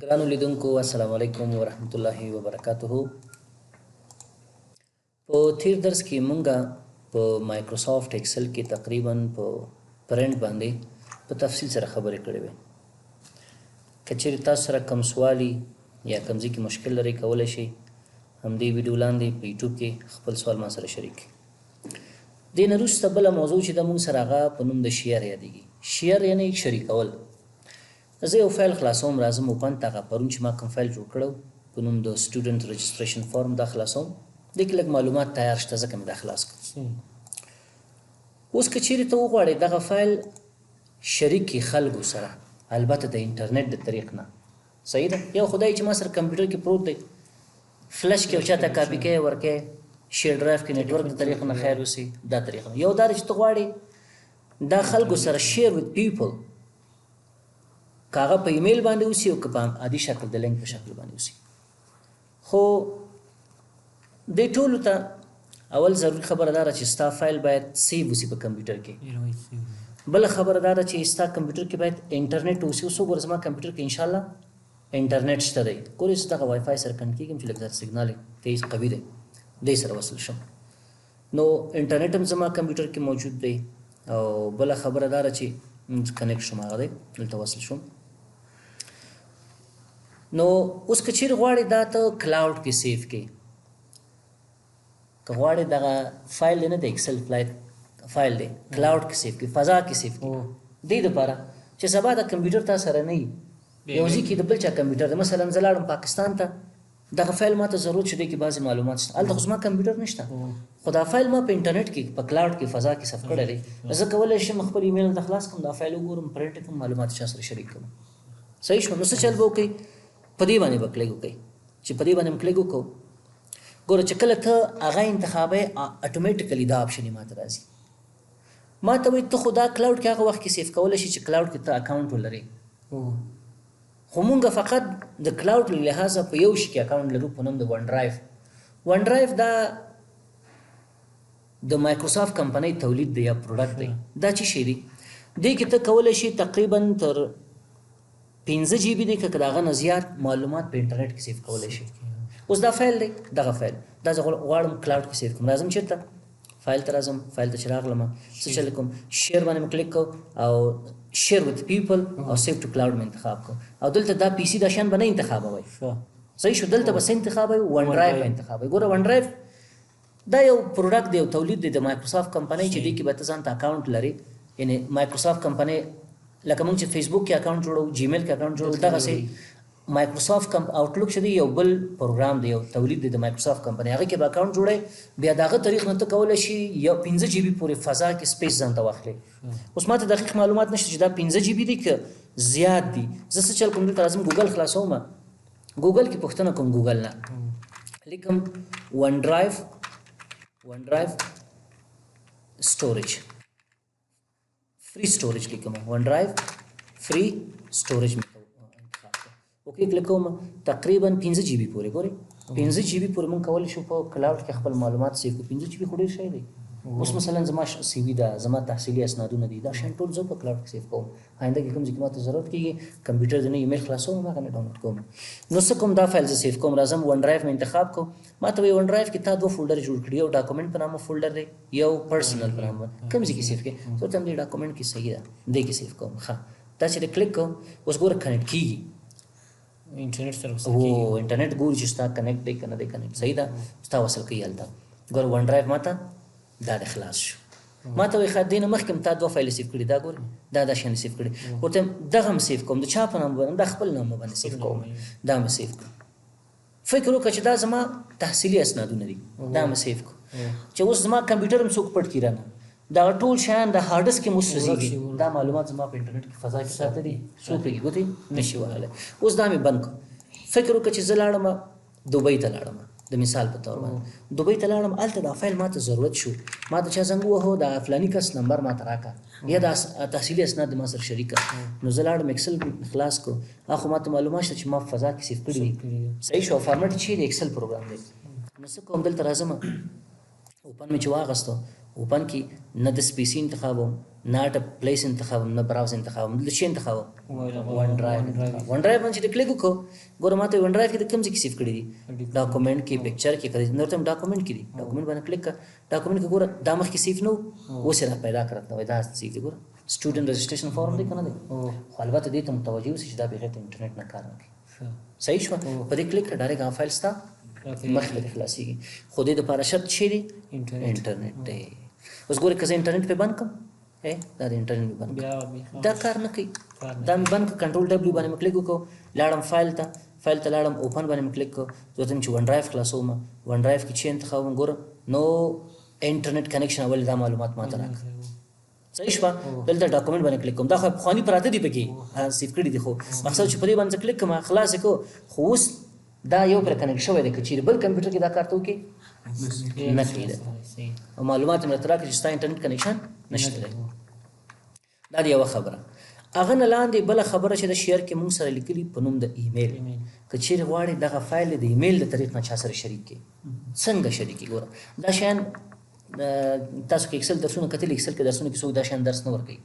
ګرانو لیدونکو السلام علیکم ورحمت الله وبرکاته. په تیر درس کې مونږه په مایکروسافټ ایکسل کې تقریبا په پرنټ باندې په تفصیل سره خبرې کړې وې. کچېرې تاسو سره کوم سوالي یا کوم ځای کې مشکل لري کولی شئ همدې ویډیو لاندې په یوټیوب کې خپل سوال ما سره شریک کړئ. دې نه وروسته بله موضوع چې د مونږ سره هغه په نوم د شیر یادېږي. شیر یعنې شریکول. زه یو فایل خلاصوم، راځم اوپن ته هغه پرون چې ما کوم فایل جوړ کړی په نوم د سټوډنټ رجسټریشن فارم دا خلاصوم. دې کې لږ معلومات تیار شته ځکه مې دا خلاص کړ. اوس که چیرې ته وغواړې دغه فایل شریک کړي خلکو سره، البته د انټرنیټ د طریق نه، صحیح ده. یو خدای چې ما سره کمپیوټر کې پروت دی، فلش کې او چاته کاپي کوې ورکې، شیر ډرایو کې نیټورک د طریق نه خیر اوسي، دا طریق نه. یو دا چې ته غواړې دا خلکو سره شیر وذ پیپل، که هغه په ایمیل باندې اوسي او که په عادي شکل د لینک په شکل باندې اوسي. خو دې ټولو ته اول ضروري خبره دا ده چې ستا فایل باید سیو اوسي په کمپیوټر کې. بله خبره دا ده چې ستا کمپیوټر کې باید انټرنیټ اوسي. اوس وګوره زما کمپیوټر کې انشاءالله انټرنیټ شته دی. ګورې زه دغه وای فای سره کنیکټ کېږم چې لږ زیات سیګنال یې تیز قوي دی، دې سره وصل شم. نو انټرنیټ هم زما کمپیوټر کې موجود دی. او بله خبره دا ده چې کنیکټ شم، هغه دی دلته وصل شم. نو اوس که چیرې غواړې دا ته کلاوډ کې سیف کړې، که غواړې دغه فایل دی نه د ایکسل فایل دی کلاوډ کې سیف کړې، فضا کې سیف کړې، دې دپاره چې سبا د کمپیوټر تا سره نه وي، یو ځای کې د بل چا کمپیوټر دی. مثلا زه لاړم پاکستان ته، دغه فایل ما ته ضرورت شو دی کې بعضې معلومات شته، هلته خو زما کمپیوټر نشته، خو دا فایل ما په انټرنیټ کې په کلاوډ کې فضا کې سیف کړی دی. زه کولی شم خپل ایمیل ته خلاص کړم، دا فایل وګورم، پرنټ کړم، معلومات چا سره شریک کړم. صحیح شو. نو څه چل به وکړئ، په دې باندې به کلیک وکړئ. چې په دې باندې م کلیک وکړو، ګوره چې کله ته هغه انتخابی اټومیټیکلی دا آپشن یې ما ته راځي. ما ته وایي ته خو دا کلاوډ کې هغه وخت کې سیف کولی شي چې کلاوډ کې ته اکاونټ ولرې. خو مونږ فقط د کلاوډ له لحاظه په یو شي کې اکاونټ لرو په نوم د ون ډرایو. ون ډرایو دا د مایکروسافټ کمپنۍ تولید دی یا پروډکټ دی. دا څه شی دی؟ دې کې ته کولی شي تقریبا تر 15 GB دی که د هغه نه زیات معلومات په انټرنیټ کې سیف کولی شي. اوس دا فایل دی، دغه فایل دا زه غواړم کلاوډ کې سیف کړم. راځم چېرته فایل ته راځم، فایل ته چې راغلم څه چل کوم، شیر باندې مې کلیک کوم او شیر وذ پیپل او سیف ټو کلاوډ مې انتخاب کوم. او دلته دا پی سي دا شیان به نه انتخابوئ، صحیح شو. دلته به څه انتخابوئ؟ ون ډرایو به انتخابوئ. ګوره ون ډرایو دا یو پروډکټ دی، یو تولید دی د مایکروسافټ کمپنۍ چې دې کې به ته ځان ته اکاونټ لرې. یعنې مایکروسافټ کمپنۍ لکه موږ چې فیسبوک کې اکاونټ جوړو، جیمیل کې اکاونټ جوړو، دغسې مایکروسافټ آوټلوک چې دی یو بل پروګرام دی، یو تولید دی د مایکروسافټ کمپنۍ، هغې کې به اکاونټ جوړی. بیا د هغه طریق نه ته کولی شي یو 15 GB پورې فضا کې سپیس ځان ته واخلې. اوس ما ته دقیق معلومات نشته چې دا 15 GB دی که زیات دي. زه څه چل کوم، دلته راځم ګوګل خلاصوم، ګوګل کې پوښتنه کوم، ګوګل نه لیکم ون ډرایو سټوریج فری سټوریج لیکم، ون ډرایو فری سټوریج مې اوکې کلیک کوم. تقریبا 15 GB پورې، ګورې 15 GB پورې مونږ کولی شو په کلاوډ کې خپل معلومات سیف کړو. 15 GB خو ډېر شی دی. اوس مثلا زما سی وي ده، زما تحصیلي اسنادونه دي، دا شیان ټول زه په کلاوډ کې سیف کوم. آینده کې کوم ځای کې ماته ضرورت کېږي کمپیوټر د نه ایمیل خلاصوم، هغه نه ډاونلوډ کوم. نو څه کوم، دا فایل زه سیف کوم. راځم ون ډرایو مې انتخاب کوم. ما ته وایي ون ډرایو کې تا 2 فولډر جوړ کړي، یو ډاکومنټ په نامه فولډر دی، یو پرسنل په نامه. کوم ځای کې سیف کړې؟ زه ته هم دې ډاکومنټ کې صحیح ده، دې کې سیف کوم. ښه، دا چې کلیک کوم، اوس ګوره کنیکټ کېږي انټرنیټ سره. او انټرنیټ ګوري چې ستا کنیکټ دی که نه دی کنیکټ، صحیح ده، ستا وصل کوي هلته. ګوره ون ډرایو ما ته دا د خلاص شو. ما ته وایي ښه دې نه مخکې هم تا 2 فایلې سیف کړي، دا ګورې دا شیان سیف کړي. ورته دغه هم سیف کوم، د چا په نام باندې، دا خپل نام باندې سیف کوم، دا مې سیف کړم. فکر وکړه چې دا زما تحصیلي اسنادونه دي، دا مې سیف کړو. چې اوس زما کمپیوټر هم څوک پټ کړي رانه، دا ټول شیان د هارډ ډسک کې مو سوځېږي، دا معلومات زما په انټرنیټ کې فضا کې ساته دي، څوک پکې ګوتې نشي وهلی. اوس دا مې بند کړو. فکر وکړه چې زه لاړم دوبۍ ته لاړم، د مثال په طور باندې دوبۍ ته لاړم، هلته دا فایل ما ته ضرورت شو، ما ته چا زنګ ووهو د فلاني کس نمبر ما ته راکړه یا د تحصیلي اسناد ما سره شریک کړه. نو زه لاړم ایکسل خلاص کړو، هغه ما ته معلومات شته چې ما په فضا کې سیف کړي دي، صحیح شو. فارمټ چې د ایکسل پروګرام دی. نو څه کوم، دلته راځم، اوپن مې چې واغستو، اوپن کې نه د سپیسي انتخابوم، نه د پلیس انتخابوم، نه براوز انتخابوم، دلته شي انتخابوم ون ډرایو. ون ډرایو باندې چې کلیک وکړو ګوره ماته ون ډرایو کې د کوم ځای کې سیف کړي دي، ډاکومنټ کې، پکچر کې کړي نو ته ډاکومنټ کې دي، ډاکومنټ باندې کلیک کړه. ډاکومنټ کې ګوره دا مخکې سیف نو اوس را پیدا کړل نو دا سیف دی. ګوره سټوډنټ رجسټریشن فارم دی کنه دی، خو البته دې ته متوجه اوسئ چې دا بغیر د انټرنیټ نه کار نه کوي. صحیح شو په دې کلیک کړه ډایرکټ هغه فایل ستا مخکې خلاصيږي. خو دې د لپاره شرط شي دی انټرنیټ دی. اوس ګوره که زه انټرنیټ په بند کړم دا د انټرنیټ بند دا کار نه کوي. دا مې بند کړ کنټرول ډبلیو باندې مې کلیک وکړو لاړم فایل ته لاړم اوپن باندې مې کلیک کړو زه ته چې ون ډرایو خلاصوم ون ډرایو کې چې انتخابوم ګوره نو انټرنیټ کنیکشن اول دا معلومات ماته راکړه. صحیح شوه. دلته ډاکومنټ باندې کلیک کوم دا خو پخواني پراته دي پکې سیف کړي دي خو مقصد چې په دې باندې کلیک کوم خلاص کړو خو اوس دا یو پر کنیکټ شوی دی که چیرې بل کمپیوټر کې دا کار ته وکړي نه کېده او معلومات مې درته راکړي چې ستا انټرنیټ کنیکشن نشته دی. دا د یوه خبره. هغه نه لاندې بله خبره چې د شیر کې مونږ سره لیکلي په نوم د ایمیل که چیرې غواړې دغه فایل د ایمیل د طریق نه چا سره شریک کړي څنګه شریک کړي. ګوره دا شیان تاسو کې اکسل درسونه کتلي اکسل کې درسونه کې څوک دا شیان درس نه ورکوي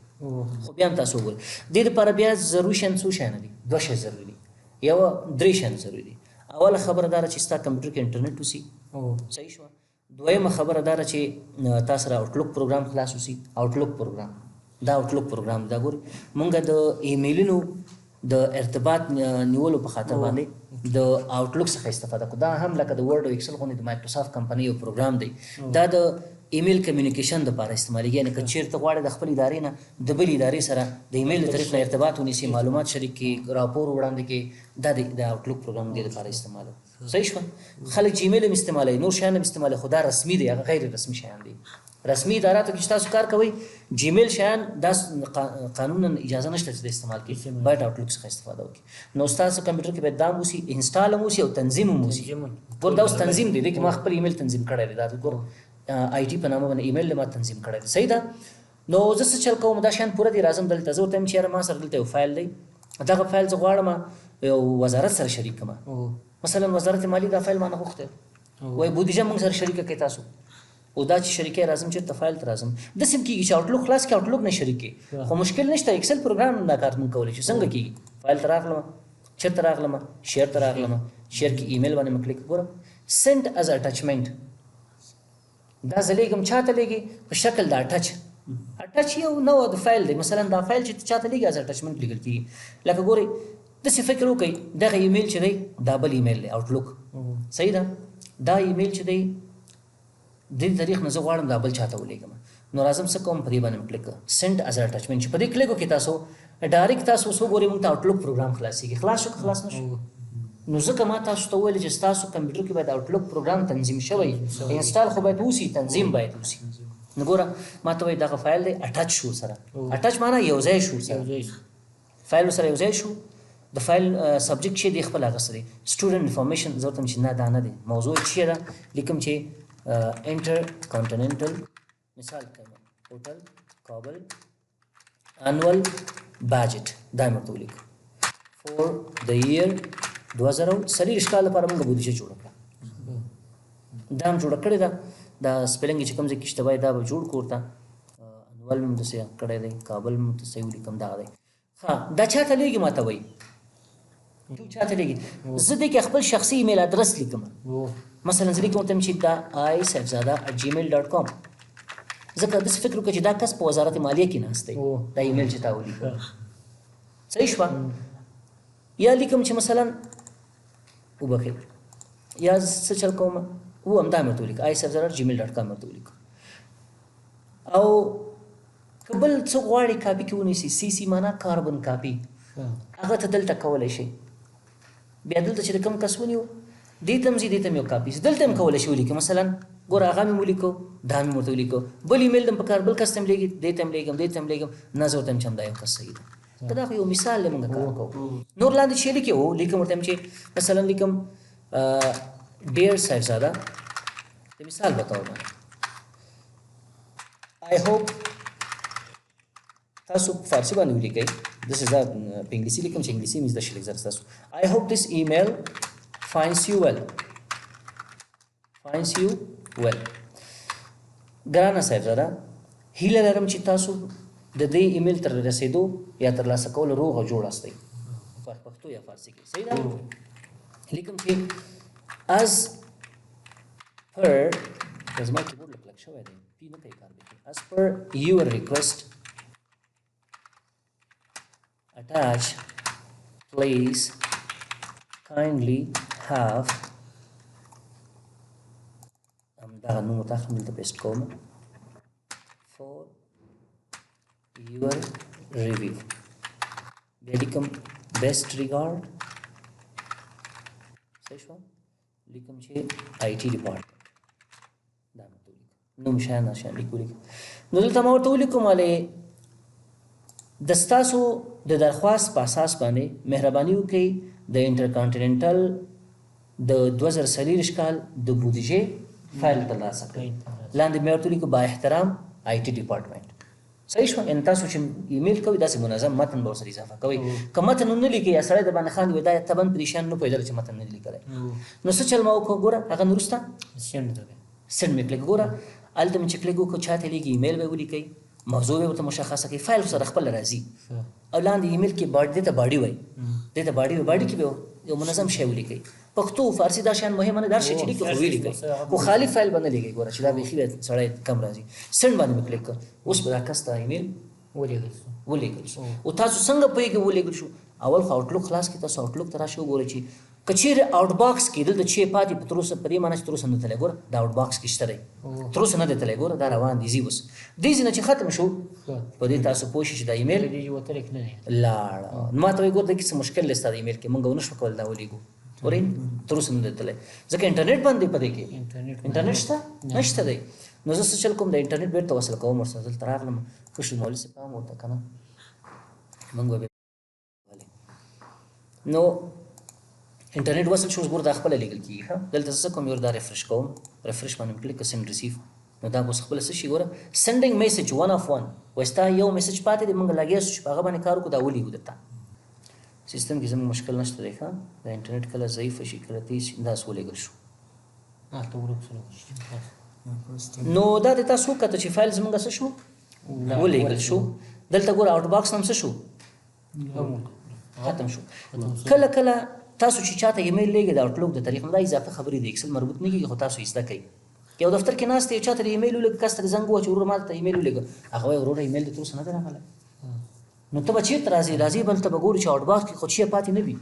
خو بیا هم تاسو وګورئ دې دپاره بیا ضروري شیان څو شیان دي دوه شی ضروري دي یوه درې شیان ضروري دي. اوله خبره دا چې ستا کمپیوټر کې انټرنیټ وسي صحیح شوه. دویمه خبره دا چې تا سره آوټلوک پروګرام خلاص وسي. آوټلوک پروګرام دا آوټلوک پروګرام دا ګورئ مونږ د ایمیلونو د ارتباط نیولو په خاطر باندې د آوټلوک څخه استفاده کوو. دا هم لکه د ورډ او ایکسل غوندې د مایکروسافټ کمپنۍ یو پروګرام دی. دا د ایمیل کمیونیکیشن لپاره استعمالیږي یعنې که چېرته غواړې د خپل ادارې نه د بل ادارې سره د ایمیل له طریق نه ارتباط ونیسي معلومات شریک کړي راپور وړاندې کړي دا د آوټلوک پروګرام دې لپاره استعمالوي. صحیح شوه. خلک جیمیل هم استعمالوي نور شیان هم استعمالوي خو دا رسمي دی هغه غیر رسمي شیان دي. رسمي اداراتو کې چې تاسو کار کوئ جیمیل شیان دا قانونا اجازه نشته چې د استعمال کړي باید آوټلوک څخه استفاده وکړي. نو ستاسو کمپیوټر کې باید دا هم وسي انسټال هم وسي او تنظیم هم وسي. ګور دا اوس تنظیم دی دې کې ما خپل ایمیل تنظیم کړی دی دا ګور آی ټي په نامه باندې ایمیل ما تنظیم کړی دی صحیح ده. نو زه څه چل کوم دا شیان پوره دي راځم دلته زه ورته وایم چې یاره ما سره دلته یو فایل دی دغه فایل زه غواړم یو وزارت سره شریک کړم مثلا وزارت مالی دا فایل ما نه غوښتی وایي بودیجه موږ سره شریکه کړئ تاسو او دا چې شریکه راځم چېرته فایل ته راځم داسې هم کېږي چې آوټلوک خلاص کړي آوټلوک نه شریک کړي خو مشکل نشته ایکسل پروګرام دا کار موږ کولی شو. څنګه کېږي فایل ته راغلم چېرته راغلم شیر ته راغلم شیر کې ایمیل باندې مې کلیک ګورم سینډ از اټچمنټ دا زه لیږم چا ته لیږي په شکل د اټچ یو نو د فایل دی مثلا دا فایل چې چا ته لیږي از اټچمنټ لیږل کېږي. لکه ګورئ داسې فکر وکړئ دغه ایمیل چې دی دا بل ایمیل دی آوټلوک صحیح ده. دا ایمیل چې دی دې طریق نه زه غواړم دا بل چاته ولیږم نو راځم څه کوم په دې باندې کلیک کوم سینډ از اټچمنټ چې په دې کلیک وکړئ تاسو ډایرکټ تاسو څو ګورئ موږ ته آوټلوک پروګرام خلاصېږي. خلاص شو که خلاص نه شو نو ځکه ما تاسو ته وویل چې ستاسو کمپیوټر کې باید آوټلوک پروګرام تنظیم شوی انسټال خو باید وسي تنظیم باید وسي. نو ګوره ما ته وایي دغه فایل دی اټچ شو سره اټچ معنا یو ځای شو سره فایل سره یو ځای شو. د فایل سبجیکټ چې دی خپل هغه سره سټوډنټ انفارمیشن زه ورته چې نه دا نه دی موضوع چې ده لیکم چې انټر کانټیننټل مثال کوم هوټل کابل انوال بجټ دا مې ورته ولیکو فور د ایئر 2040 کال لپاره موږ بودیجه جوړه کړه دا هم جوړه کړې ده دا سپیلنګ چې کوم ځای کې شته باید دا به جوړ کړو ورته انوال مې داسې کړی دی کابل مې ته صحیح ولیکم دا دی. ها دا چاته لیږي ما ته وایي تو چاته لیږي زه دې کې خپل شخصي ایمیل ادرس لیکم مثلا زه لیکم ورته چې دا isafzada@gmail.com ځکه داسې فکر وکړه چې دا کس په وزارت مالیه کې ناست دی دا ایمیل چې تا ولیکه صحیح شوه. یا لیکم چې مثلا وبخښئ یا څه چل کوم و همدا مې ورته ولیکه isafzada@gmail.com مې ورته ولیکه. او که بل څوک غواړي کاپي کې ونیسي سی سی معنا کاربن کاپي هغه ته دلته کولی شي بیا دلته چې د کوم کس ونیو دې ته هم ځي دې ته هم یو کاپي دلته هم کولی شي ولیکي مثلا ګوره هغه مې ولیکو دا مې ورته ولیکو بل ایمیل هم په کار بل کس ته هم لیږي دې ته هم لیږم دې ته هم لیږم نه زه ورته هم چې همدا یو کس صحیح ده. دا خو یو مثال دی موږ کار کوو نور لاندې چې لیکي هو لیکم ورته هم چې مثلا لیکم ډیر صاحبزاده د مثال په طور باندې I hope تاسو فارسی باندې ولیکئ this is that په انګلیسي لیکم چې انګلیسي مې زده شي لږ زر تاسو I hope this email finds you well ګرانه صاحبزاده هیله لرم چې تاسو د دې ایمیل تر رسیدو یا ترلاسه کولو روغ او جوړ استئ په پښتو یا فارسي کې صحیح ده لیکم چې as per زما کیبورډ لږ شوی دی پی نه کوي کار به as per your request attach please kindly have دغه نوم متأخر دلته پیسټ کوم for your review بیا لیکم best regard صحیح شو لیکم چې IT department دا مې لیکم نوم شان لیکو نو دلته ما ورته ولیکم ولې د ستاسو د درخواست په اساس باندې مهرباني وکړئ د انټرکانټیننټل د 2040 کال د بودیجې فایل ترلاسه کړئ لاندې مې ورته ولیکو با احترام IT ډپارټمنټ صحیح شو ان تاسو چې ایمیل کوئ داسې منظم متن به ورسره اضافه کوئ که متن نه لیکئ یا سړی د باندې خاندي وایي دا طبعا پریشان نه پوهېدل چې متن نه دی لیکلی نو څه چل ما وکړو ګوره هغه نه وروسته سینډ مې کلیک ګوره هلته مې چې کلیک وکړو چا ته لیکي ایمیل به یې ولیکئ موضوع به ورته مشخصه کړئ فایل سره خپله راځي او لاندې ایمیل کې دې ته باډي وایي دې ته باډي وایي باډي کې به یو منظم شی ولیکئ پښتو فارسی دا شیان مهمه نه دا شی چې لیکي خو ولیکئ خو خالي فایل باندې لیکئ ګوره چې دا بیخي سړی کم راځي سینډ باندې مې کلیک کړ اوس به دا کس ته ایمیل ولیکل شو او تاسو څنګه پوهېږئ ولیکل شو اول خو آوټلوک خلاص کړئ تاسو آوټلوک ته راشئ وګورئ چې که چیرې آوټ باکس کې دلته چې پاتې په تر اوسه په دې معنی چې تر اوسه نه تللی ګوره دا آوټ باکس کې شته دی تر اوسه نه دی تللی ګوره دا روان دی ځي اوس دې ځای نه چې ختم شو په دې تاسو پوه شئ چې دا ایمیل لاړه ما ته وایي ګوره دې کې څه مشکل دی ستا د ایمیل کې موږ ونه شو کولی دا ولیږو ګورئ تر اوسه نه دی تللی ځکه انټرنېټ بند دی په دې کې انټرنېټ شته نشته دی نو زه څه چل کوم د انټرنېټ بیرته وصل کوم ورسره دلته راغلم ښه شو مولوي صاحب پام ورته که نه موږ به نو انټرنېټ وصل شو اوس ګوره دا خپله لیکل کېږي ښه دلته څه کوم یو دا ریفرش کوم ریفرش باندې کلیک کړه سینډ ریسیو نو دا اوس خپله څه شي ګوره سینډینګ میسج 1 اف 1 وایي ستا یو میسج پاتې دی موږ لګیا سو چې په هغه باندې کار وکړو دا ولیږو درته سیستم کې زموږ مشکل نشته دی ښه دا انټرنېټ کله ضعیف شي کله تیز شي داسې ولېږل شو نو دا د تاسو وکړه چې فایل زموږ څه شو ولېږل شو دلته ګوره آوټ باکس هم څه شو ختم شو کله کله تاسو چې چاته ایمیل لیږئ د آوټلوک د طریق نه دا اضافه خبرې د ایکسل مربوط نه کېږي خو تاسو یې زده کوئ یو دفتر کې ناست یو چاته د ایمیل ولېږه کس ته زنګ ووهه چې وروره ما ته ایمیل ولېږه هغه وایي وروره ایمیل دې تر اوسه نه دی راغلی نو ته به چېرته راځې راځې به هلته به ګورې چې آوټ باکس کې خو شی پاتې نه وي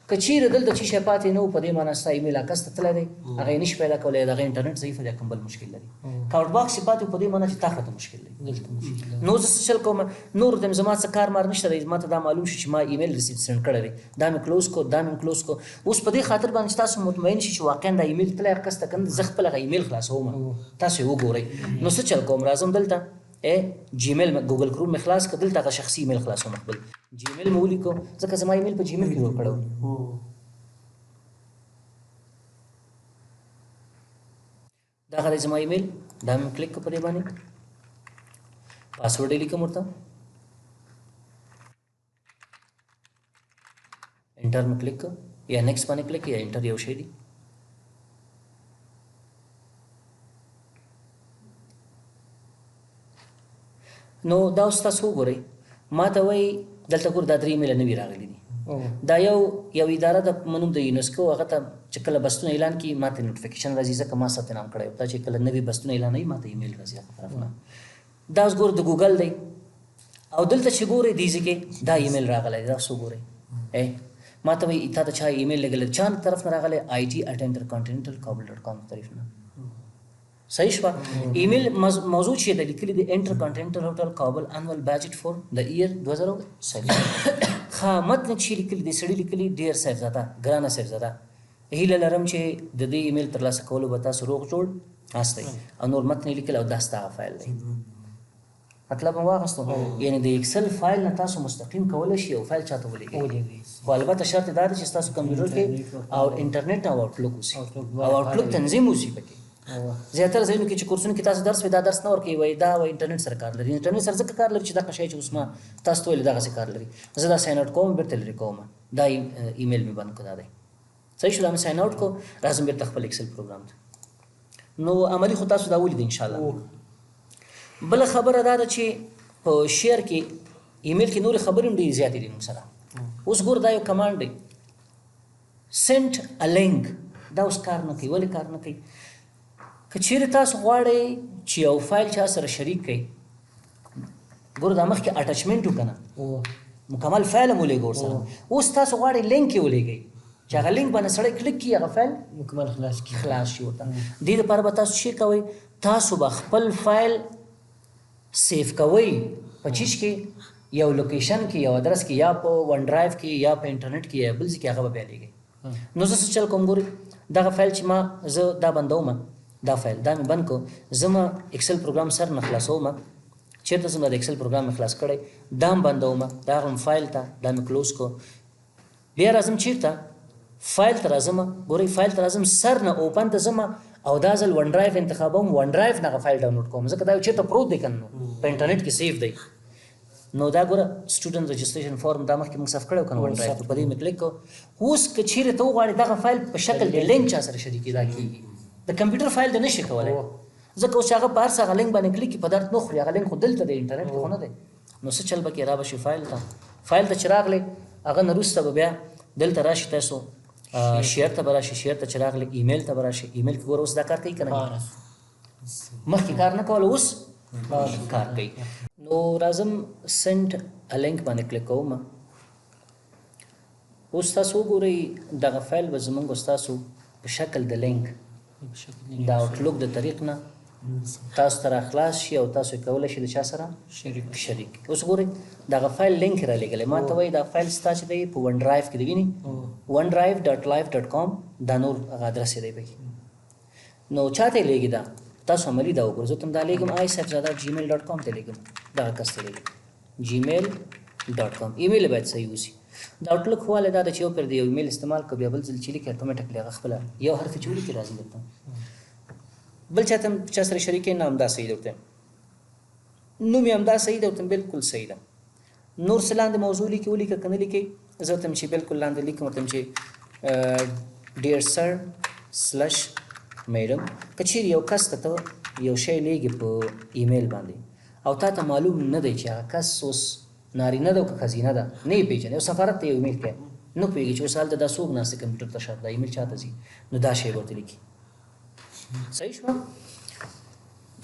که چیرې دلته چې شی پاتې نه و په دې معنی ستا ایمیل هغه ته تللی دی هغه یې نشي پیدا کولی د هغه انټرنېټ ضعیف دی کوم بل مشکل لري که آوټ باکس یې پاتې و په دې معنی چې تا ته مشکل دی نو زه څه چل کوم نور ته زما څه کار مار نشته دی ما ته دا معلوم شي چې ما ایمیل ریسیټ سینډ کړی دی دا مې کلوز کو دا مې کلوز کو اوس په دې خاطر باندې چې تاسو مطمئن شئ چې واقعا دا ایمیل تللی هغه کس ته کنه زه خپل هغه ایمیل خلاصوم تاسو یې وګورئ نو څه چل کوم راځم دلته جیمیل ګوګل کروم مې خلاص کړ دلته هغه شخصي ایمیل خلاصوم خپل جیمیل مې ولیکو ځکه زما ایمیل په جیمیل کې جوړ کړی دا غلی زما ایمیل دا مې کلیک کړ په دې باندې پاسورډ یې لیکم ورته انټر مې کلیک کړ یا نیکسټ باندې کلیک یا انټر یو شی دی نو دا اوس تاسو وګورئ ما ته وایي دلته ګور دا 3 ایمیله نوي راغلي دي دا یو اداره د منوم د یونسکو هغه ته چې کله بستونه اعلان کړي ما ته نوټیفیکیشن راځي ځکه ما ثبت نام کړی دا چې کله نوي بستونه اعلانوي ما ته ایمیل راځي هغه طرف نه دا اوس ګور د ګوګل دی او دلته چې ګورئ دې ځای کې دا ایمیل راغلی دا اوس وګورئ ما ته وایي تا ته چا ایمیل لګلی چا طرف نه راغلی IT@intercontinentalkabul.com طرف نه صحیح شوه ایمیل موضوع چې د لیکلي د انټرکانټیننټل هوټل کابل انول بجټ فور د ایئر 2007 ښه متن چې لیکلي دی سړي لیکلي ډېر صاحبزاده ګرانه صاحبزاده هیله لرم چې د دې ایمیل ترلاسه کولو به تاسو روغ جوړ ناستئ او نور متن یې لیکلی او دا ستا هغه فایل دی مطلب مو واخیستو یعنې د ایکسل فایل نه تاسو مستقیم کولی شئ او فایل چاته ولیږئ خو البته شرط دا دی چې ستاسو کمپیوټر کې او انټرنېټ او آوټلوک اوسي او آوټلوک تنظیم اوسي پکې زیاتره ځایونو کې چې کورسونو کې تاسو درس وي دا درس نه ورکوي وایي دا وایي انټرنېټ سره کار لري انټرنېټ سره ځکه کار لري چې دغه شی چې اوس ما تاسو ته ویلي دغسې کار لري زه دا ساین آوټ کوم بېرته لرې کوم دا ایمیل مې بند کړو دا دی صحیح شو دا مې ساین آوټ کړو راځم بېرته خپل ایکسل پروګرام ته نو عملي خو تاسو دا ولیدئ انشاءالله بل خبره دا ده چې په شیر کې ایمیل کې نور خبرې هم ډېرې زیاتې دي موږ سره. اوس ګور دا یو کمانډ دی سنټ ا لینک، دا اوس کار نه کوي. ولې کار نه کوي؟ که چیرې تاسو غواړئ چې یو فایل چا سره شریک کړئ، ګوره دا مخکې اټچمنټ وکنه مکمل فایل هم ولېږه ورسره. اوس تاسو غواړئ لینک یې ولېږئ چې هغه لینک باندې سړی کلیک کړي هغه فایل مکمل خلاص شي ورته. دې دپاره به تاسو چې کوئ، تاسو به خپل فایل سیف کوئ په چیز کې، یو لوکیشن کې، یو ادرس کې، یا په ون ډرایو کې، یا په انټرنیټ کې، یا بل ځای کې هغه به بیا لېږئ. نو زه څه چل کوم ګورئ، دغه فایل چې ما زه دا بندوم، دا فایل دا مې بند کړو، زه ما اکسل پروګرام سر نه خلاصوم، چېرته زما د اکسل پروګرام مې خلاص کړی، دا هم بندوم، دا هم فایل ته دا مې کلوز کړو. بیا راځم چېرته فایل ته راځم، ګورئ فایل ته راځم، سر نه اوپن ته ځم او دا ځل ون ډرایو انتخابوم، ون ډرایو نه هغه فایل ډاونلوډ کوم، ځکه دا یو چېرته پروت دی که نه په انټرنیټ کې سیف دی. نو دا ګوره سټوډنټ رجسټریشن فارم دا مخکې موږ صف کړی و که نه ون ډرایو ته، په دې مې کلیک کړو. اوس که چیرې ته وغواړې دغه فایل په شکل د لینک چا سره شریکي دا کېږي، د کمپیوټر فایل د نشي کولی، ځکه اوس هغه په هر څه هغه لینک باندې کلیک کړي په درد نه خوري، هغه لینک خو دلته دی انټرنیټ کې خو نه دی. نو څه چل به کې را به شي فایل ته چې راغلی هغه نه وروسته به بیا دلته راشي تاسو شیر ته به راشي، شیر ته چې راغلی ایمیل ته به راشي، ایمیل کې ګوره اوس دا کار کوي که نه، مخکې کار نه کوله اوس کار کوي. نو راځم سنټ ا لینک باندې کلیک کوم. اوس تاسو وګورئ دغه فایل به زموږ ستاسو په شکل د لینک د آوټلوک د طریق نه تاسو ته راخلاص شي او تاسو کولی شئ د چا سره شریک. اوس ګورئ دغه فایل لینک را لېږلی، ما ته وایي دا فایل ستا چې دی په ون ډرایو کې دی، ویني ون ډرایو ډاټ لایف ډاټ کام، دا نور هغه ادرس یې دی پکې. نو چا ته یې لېږي دا تاسو عملي دا وګورئ، زه ته هم دا لېږم آی صاحبزاده جیمیل ډاټ کام ته لېږم، دغه کس ته لېږم جیمیل ډاټ کام. ایمیل باید صحیح اوسي. دا آوټلوک خو والی دا ده چې یو پرې د یو ایمیل استعمال کړو، بیا بل ځل چې لیکي اټومیټکلی هغه خپله یو حرف چې ولیکي راځي درته، بل چاته هم چا سره شریکوي نه همدا صحیح ده ورته، نوم یې همدا صحیح ده ورته بلکل صحیح ده. نور څه لاندې موضوع لیکي ولیکه که نه لیکئ، زه ورته چې بلکل لاندې لیکم، ورته چې ډیر سر سلش میډم، که چیرې یو کس ته یو شی لیږي په ایمیل باندې او تا ته معلوم نه دی چې هغه کس اوس نارینه ده او که ښځینه ده، نه یې پېژنې، یو سفارت ته یو ایمیل کوي نه پوهېږي چې اوس هلته دا څوک ناست دی کمپیوټر ته شاته دا ایمیل چا ته ځي، نو دا شی به ورته لیکي. صحیح شوه.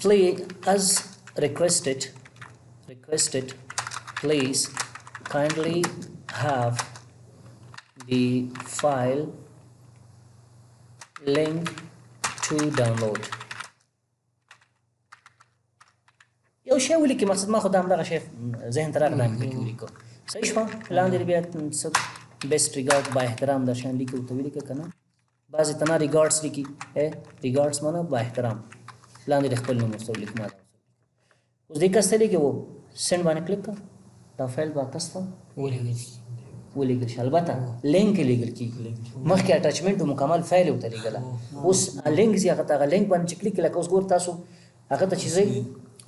Please, as requested, please kindly have the file link to download. یو شی ولیکي، مقصد ما خو دا همدغه شی ذهن ته راغلی پکې ولیکو. صحیح شوه. لاندې بیا څه بیسټ ریګارډ با احترام دا شیان لیکي ورته ولیکه که نه، بعضې ته نه ریګارډس لیکي، ریګارډس مانه با احترام، لاندې د خپل نوم ورته ولیکو. ما اوس دې کس ته لیکي و سینډ باندې کلیک کړه، دا فایل به کس ته ولېږل شي، البته لینک یې لېږل کېږي، مخکې اټچمنټ مکمل فایل ورته لېږله، اوس لینک ځي هغه ته، هغه لینک باندې چې کلیک لکه اوس ګور تاسو هغه ته چې ځئ،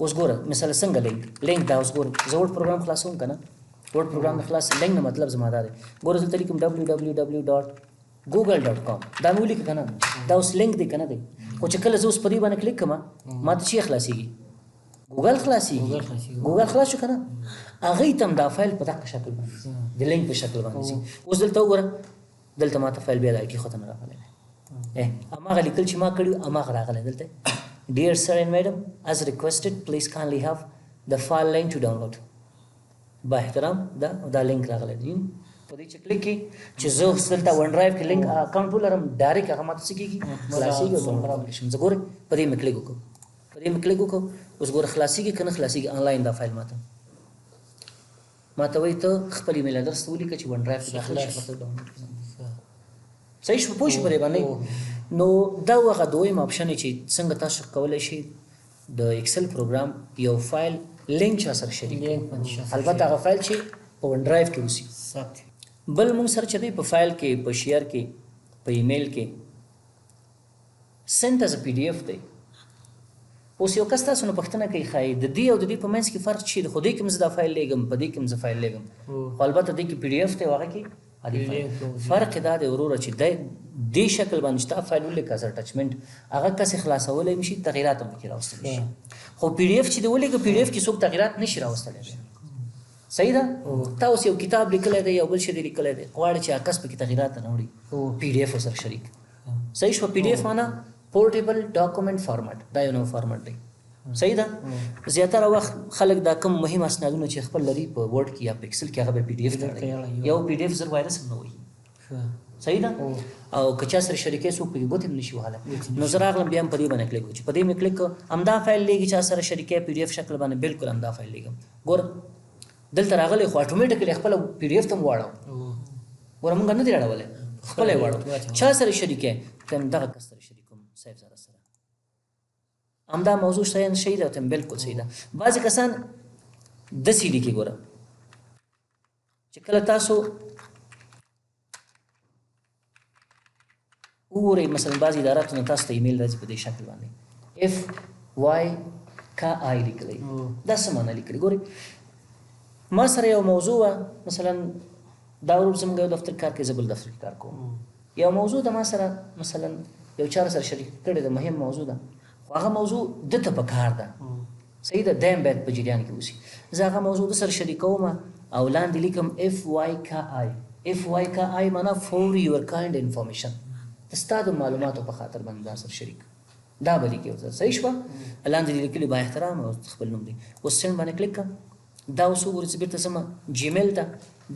اوس ګوره مثلا څنګه لینک دا اوس ګوره زه ورډ پروګرام خلاصوم که نه، ورډ پروګرام د خلاص لینک نه مطلب زما دا دی، ګوره دلته لیکم www.google.com، دا مې ولیکه که نه، دا اوس لینک دی که نه دی، خو چې کله زه اوس په دې باندې کلیک کړم ما ته چې خلاصېږي ګوګل خلاصېږي، ګوګل خلاص شو که نه، هغوی ته هم دا فایل په دغه شکل باندې د لینک په شکل باندې ځي. اوس دلته وګوره دلته ما ته فایل بیا دا کېښوته نه راغلی دی، هماغه لیکل چې ما کړي هماغه راغلی دلته Dear sir and madam, as requested, please kindly have the file link to download. با احترام دا لینک راغلی دی، په دې چې کلیک کړي چې زه اوس دلته ون ډرایو کې لینک اکاونټ ولرم ډایرکټ هغه ماته څه کېږي خلاصېږي او ډاونلوډ کولی شم. زه ګورئ په دې مې کلیک وکړو، اوس ګوره خلاصېږي که نه خلاصېږي آنلاین دا فایل ماته وایي ته خپل ایمیل ادرس ته ولیکه چې ون ډرایو ته داخل شي پته ډاونلوډ کړم. صحیح شو، پوه شو په دې باندې. نو دا هغه دویم آپشن چې څنګه تاسو کولی شئ د ایکسل پروګرام یو فایل لینک چا سره شریک کړئ، البته هغه فایل چې په ون ډرایو کې اوسي. بل موږ سره چې دی په فایل کې، په شیر کې، په ایمیل کې سنټ از پی ډي ایف دی. اوس یو کس تاسو نه پوښتنه کوي ښایي د دې او د دې په منځ کې فرق چې دی، خو دې کې هم زه دا فایل لیږم، په دې کې هم زه فایل لیږم، خو البته دې کې پی ډي ایف دی او هغه کې فرق دا دی وروره چې دې شکل باندې چې تا فایل ولیکه از اټچمنټ هغه کسې خلاصولی هم شي تغیرات هم پکې راوستلی شي خو پی ډي اف چې دې ولیکه پی ډي اف کې څوک تغیرات نشي راوستلی صحیح ده تا اوس یو کتاب لیکلی دی یو بل شی دی لیکلی دی غواړي چې هغه کس پکې تغیرات راوړي پی ډي اف ورسره شریک صحیح شوه پی ډي اف معنا پورټیبل ډاکومنټ فارمټ دا یو نوی فارمټ دی صحیح ده زیاتره وخت خلک دا کم مهم اسنادونه چې خپل لري په ورډ کې یا پکسل کې هغه به پی ډي اف ته یو پی ډي اف زر وایرس هم نه وایي صحیح ده او که چا سره شریکې څوک پکې ګوتې هم نشي وهلی نو زه راغلم بیا هم په دې باندې کلیک وکړو چې په دې مې کلیک کړو همدا فایل لیږي چا سره شریکې پی ډي اف شکل باندې بالکل همدا فایل لیږم ګوره دلته راغلی خو اټومیټیکلی خپله پی ډي اف ته هم واړو ګوره مونږ نه دی راړولی خپله یې واړو چا سره شریکې ته هم دغه کس سره شریکوم صاحب زاره سره همدا موضوع شیان صحیح ده ته بالکل صحیح ده بعضې کسان داسې لیکي ګوره چې کله تاسو وګورئ مثلا بعضې اداراتو نه تاسو ته ایمیل راځي په دې شکل باندې FYKI لیکلی دا څه معنی لیکلی ګورئ ما سره یو موضوع وه مثلا دا ورور زموږ یو دفتر کار کوي زه بل دفتر کې کار کوم یو موضوع د ما سره مثلا یو چا سره شریک کړې ده مهم موضوع ده خو هغه موضوع ده ته پکار ده صحیح ده دی هم باید په جریان کې اوسي زه هغه موضوع د سره شریکوم او لاندې لیکم FYKI معنا فور یور کایند انفارمیشن د ستا د معلوماتو په خاطر باندې دا سره شریک دا به لیکي ورته صحیح شوه لاندې لیکلي با احترام او خپل نوم دی اوس سینډ باندې کلیک کړه دا اوس وګورئ چې بېرته ځم جیمیل ته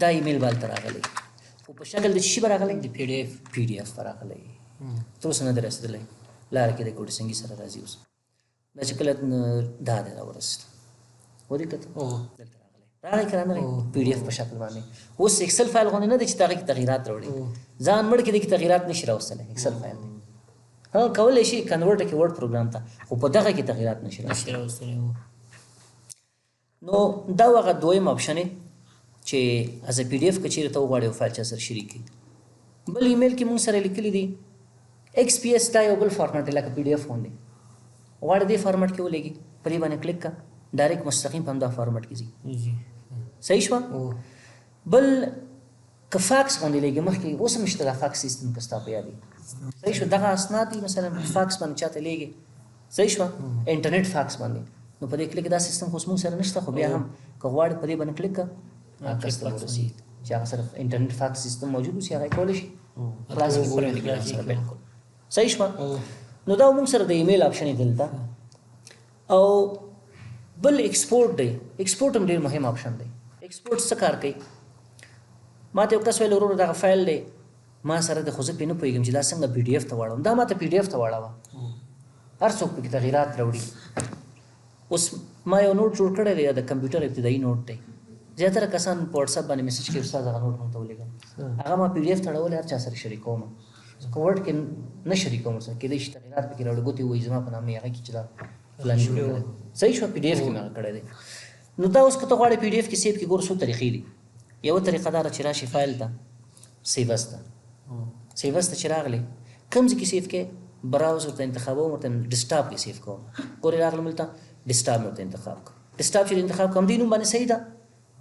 دا ایمیل به هلته راغلی خو په شکل د څه شي به راغلی د پی ډي اف به راغلی تر اوسه نه دی رسېدلی لاره کې د کوډ سنګي سره راځي اوس دا چې کله دا دی راورسېد ودې کته دلته راغلی که رانغی پی ډي اف په شکل باندې اوس اکسل فایل غوندې نه دی چې د هغې کې تغیرات راوړي ځان مړ کې دې کې تغیرات نشي راوستلی اکسل فایل دی کولی شي کنورټ کې ورډ پروګرام ته خو په دغه کې تغیرات نشي راوستلی نو دا هغه دویم اپشن دی چې از پی ډي اف که چېرې ته وغواړې یو فایل چا سره شریک کړي بل ایمیل کې مونږ سره لیکلي دي XPS دا یو بل فارمټ دی لکه پی ډي اف غوندې غواړې دې فارمټ کې ولېږي په دې باندې کلیک کړه ډایرکټ مستقیم په همدا فارمټ کې ځي صحیح شوه بل که فاکس باندې لېږي مخکې اوس هم شته دا فاکس سیستم که ستا په یاد وي صحیح شوه دغه اسناد دي مثلا فاکس باندې چاته لېږي صحیح شوه انټرنیټ فاکس باندې نو په دې کلیک دا سیستم خو زموږ سره نشته خو بیا هم که غواړې په دې باندې کلیک کړه کس ته ورسېږي چې هغه سره انټرنیټ فاکس سیستم موجود اوسي هغه یې کولی شي خلاص کړي سره بالکل صحیح شوه نو دا موږ سره د ایمیل آپشن یې دلته او بل ایکسپورټ دی ایکسپورټ هم ډېر مهم آپشن دی ایکسپورټ څه کار کوي ما ته یو کس ویل وروره دغه فایل دی ما سره د خو زه پرې نه پوهېږم چې دا څنګه پی ډي اف ته واړوم دا ما ته پی ډي اف ته واړوه هر څوک پکې تغیرات راوړي اوس ما یو نوټ جوړ کړی دی د کمپیوټر ابتدایي نوټ دی زیاتره کسان په واټساپ باندې میسج کوي استاد هغه نوټ مونږ ته ولیږه هغه ما پی ډي اف ته اړولی هر چا سره شریکوم که ورډ کې نه شریکوم ورسره کېدای شي تغیرات پکې راوړي ګوتې ووایي زما په نامې هغه کې چې دا فلاني صحیح شوه پی ډي اف کې مې هغه کړی دی نو دا اوس که ته غواړې پی ډي اف کې سیف کې ګوره څو طریقې دي یوه طریقه دا ده چې راشي فایل ته سیوس ته سیوس ته چې راغلی کوم ځای کې سیف کې براوزر ته انتخابوم ورته ډیسکټاپ کې سیف کوم ګورې راغلم دلته ډیسکټاپ مې ورته انتخاب کړ ډیسکټاپ چې انتخاب کړم همدې نوم باندې صحیح ده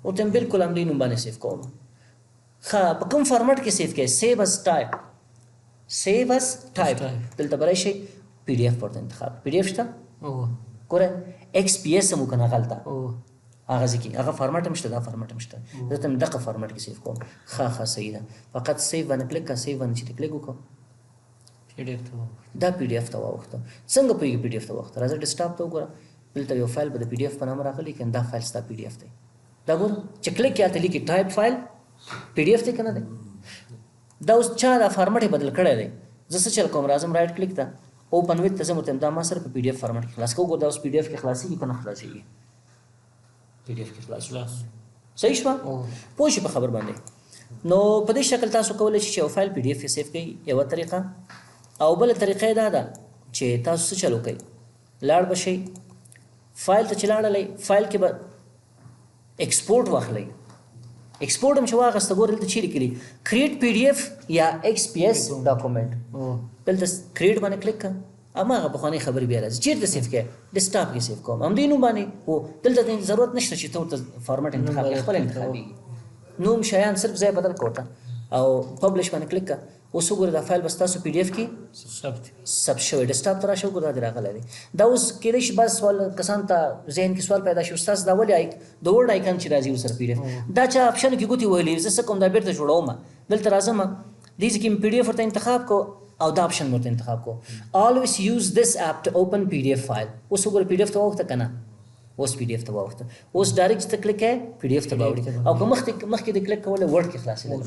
ورته بالکل همدې نوم باندې سیف کوم ښه په کوم فارمټ کې سیف کې سیو از ټایپ دلته به راشي پی ډي اف ورته انتخاب پی ډي اف شته ګوره XPS هم وکنه هلته هغه ځای کې هغه فارمټ هم شته دا فارمټ هم شته زه ته دغه فارمټ کې سیف کوم ښه صحیح ده فقط سیو باندې کلیک کړه سیو باندې چې کلیک وکړو دا پی ډي اف ته واوښته څنګه پوهېږي پی ډي اف ته واوښته راځه ډیسکټاپ ته وګوره دلته یو فایل به د پی ډي اف په نامه راغلی که دا فایل ستا پی ډي اف دی دا ګوره چې کلیک کې هلته لیکي ټایپ فایل پی ډي اف دی که نه دی دا اوس چا دا فارمټ یې بدل کړی دی زه څه چل کوم راځم رایټ کلیک ته اوپن ویت ته ځم ورته دا ما سره په پی ډي اف فارمټ کې خلاص کوو ګوره دا اوس پی ډي اف کې خلاصېږي که نه خلاصېږي پی ډي اف کې خلاص صحیح شوه پوه شي په خبر باندې نو په دې شکل تاسو کولی شئ چې یو فایل پی ډي اف کې سیف کړئ یوه طریقه او بله طریقه یې دا ده چې تاسو څه چل وکئ لاړ به شئ فایل ته چې لاړلی فایل کې به ایکسپورټ واخلئ ایکسپورټ هم چې واخسته ګوره دلته چیرې کړي کریټ پی ډي اف یا XPS ډاکومنټ دلته کریټ باندې کلیک کړه هماغه پخوانۍ خبرې بیا راځي چېرته سیف کړې ډیسکټاپ کې سیف کوم همدې نوم باندې هو دلته ضرورت نشته چې ته ورته فارمټ انتخاب کړې خپل انتخابېږي نوم شیان صرف ځای بدل کړه او پبلش باندې کلیک کړه اوس وګوره دا فایل به ستاسو پی ډي اف کې ثبت شوی ډیسکټاپ ته راشه وګوره دا دې راغلی دی دا اوس کیدای شي بعض سوال کسانو ته ذهن کې سوال پیدا شي استاد دا ولې د ورډ آیکن چې راځي ورسره پی ډي اف دا چا آپشن کې ګوتې وهلې زه څه کوم دا بیرته جوړوم دلته راځم دې ځای کې مې پی ډي اف ورته انتخاب کو او دا آپشن ورته انتخاب کو always use this app to open PDF file اوس وګوره پی ډي اف ته واوښته که نه اوس پی ډي اف ته واوښته اوس ډایرکټ چې ته کلیک کوې پی ډي اف ته به اوړي او که مخکې د کلیک کولی ورډ کې خلاصېدل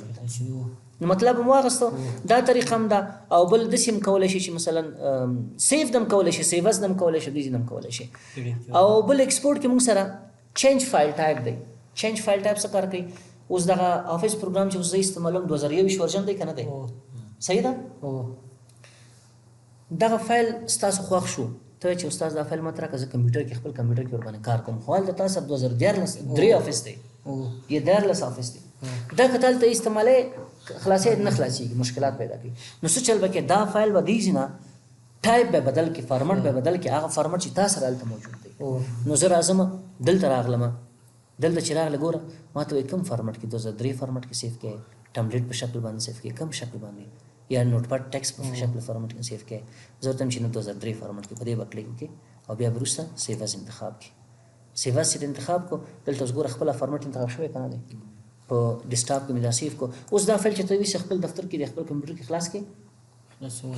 نو مطلب هم واغستو دا طریقه هم ده او بل داسې هم کولی شي چې مثلا سیف دم کولی شي سیوز دم کولی شي دیزي دم کولی شي او بل ایکسپورټ کې موږ سره چینج فایل ټایپ دی چینج فایل ټایپ څه کار کوي اوس دغه آفیس پروګرام چې اوس زه استعمالوم 2021 ورژن دی که نه دی صحیح ده دغه فایل ستاسو خوښ شو ته چې استاد دا فایل ماته راکړه زه کمپیوټر کې خپل کمپیوټر کې ورباندې کار کوم خو هلته تاسو 2013 آفیس دی یا 14 آفیس دی دا که تلته استعمالوې خلاصې نه خلاصېږي مشکلات پیدا کوي نو څه چل به کې دا فایل به دیږي نه ټایپ به بدل کې فارمټ به بدل کې هغه فارمټ چې تا سره هلته موجود دی نو زه راځم دلته راغلم دلته چې راغله ګوره ما ته وایي کوم فارمټ کې 2003 فارمټ کې سیف کړې ټمپلیټ په شکل باندې سیف کړې کوم شکل باندې یا نوټ پاډ ټیکسټ په شکل فارمټ کې سیف کړې زه ورته چې 2003 فارمټ کې په دې به کلیک وکړې او بیا وروسته سیو از انتخاب کړې سیو از چې انتخاب کو دلته اوس ګوره خپله فارمټ انتخاب شوی که نه دی په ډیسکټاپ کې مې دا سیف کو اوس دا فایل چې ته ویسې خپل دفتر کې د خپل کمپیوټر کې خلاص کړې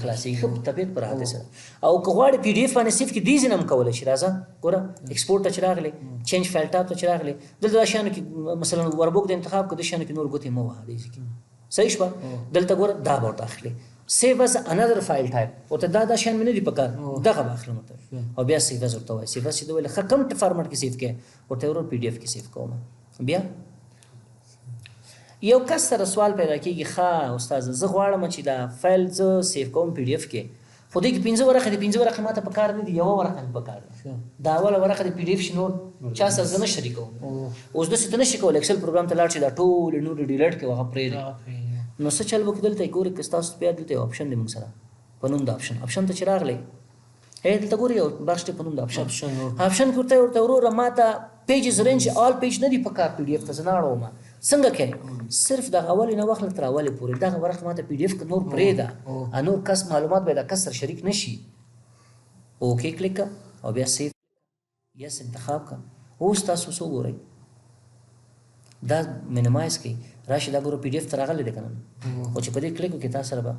خلاصېږي ښه په طبیعت په راحتۍ سره او که غواړې پی ډي اف باندې سیف کې دې ځای نه هم کولی شي راځه ګوره ایکسپورټ ته چې راغلی چینج فایل ټاپ ته چې راغلی دلته دا شیانو کې مثلا وربوک د انتخاب کړه دې شیانو کې نور ګوتې مه وهه دې ځای کې صحیح شوه دلته ګوره دا به ورته اخلي سیو از انذر فایل ټایپ ورته دا شیان مې نه دي پکار دغه به اخلم ورته او بیا سیو از ورته وایي سیو از چې ده ویل ښه کوم فارمټ کې سیف کړې ورته ورور پی ډي اف کې سیف کوم بیا یو کس سره سوال پیدا کېږي ښه استاد زه غواړم چې دا فایل زه سیف کوم پی ډي اف کې خو دې کې 15 ورقې دي 15 ورقې ماته پکار نه دي یوه ورقه مې پکار ده دا اوله ورقه د پی ډي اف شي نور چا سره زه نه شریکوم اوس داسې ته نه شي کولی ایکسل پروګرام ته لاړ شي دا ټولې نورې ډیلیټ کړي هغه پرېږدي نو څه چل به کې دلته ګورې که ستاسو بیا دلته یو آپشن دی موږ سره په نوم د آپشن ته چې راغلی دلته ګورې یو بخش دی په نوم د آپشن کې ورته وروره ماته پیجز رینج آل پیج نه دي پکار پی ډي اف ته زه نه اړوم څنګه کوې صرف دغه اولې نه واخله تر اولې پورې دغه ورقه ماته پی ډي اف که نور پرېږده نور کس معلومات به د کس سره شریک نه شي اوکې کلیک او بیا سیف یس انتخاب کړه اوس تاسو څه وګورئ دا مینیمایز کړئ راشي دا ګوره پی ډي اف ته راغلی دی که نه خو چې په دې کلیک وکړې تا سره به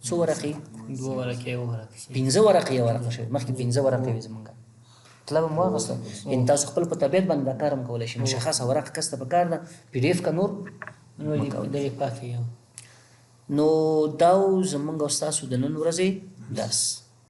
څو ورقې 2 ورقې 15 ورقې یو ورقه شوې مخکې 15 ورقې وې زمونږ مطلب هم واغسته ان تاسو خپل په طبیعت باندې دا کار هم کولی شئ مشخصه ورقه کس ته پکار ده پی ډي اف که نور نو دا زمونږ او ستاسو د نن ورځې درس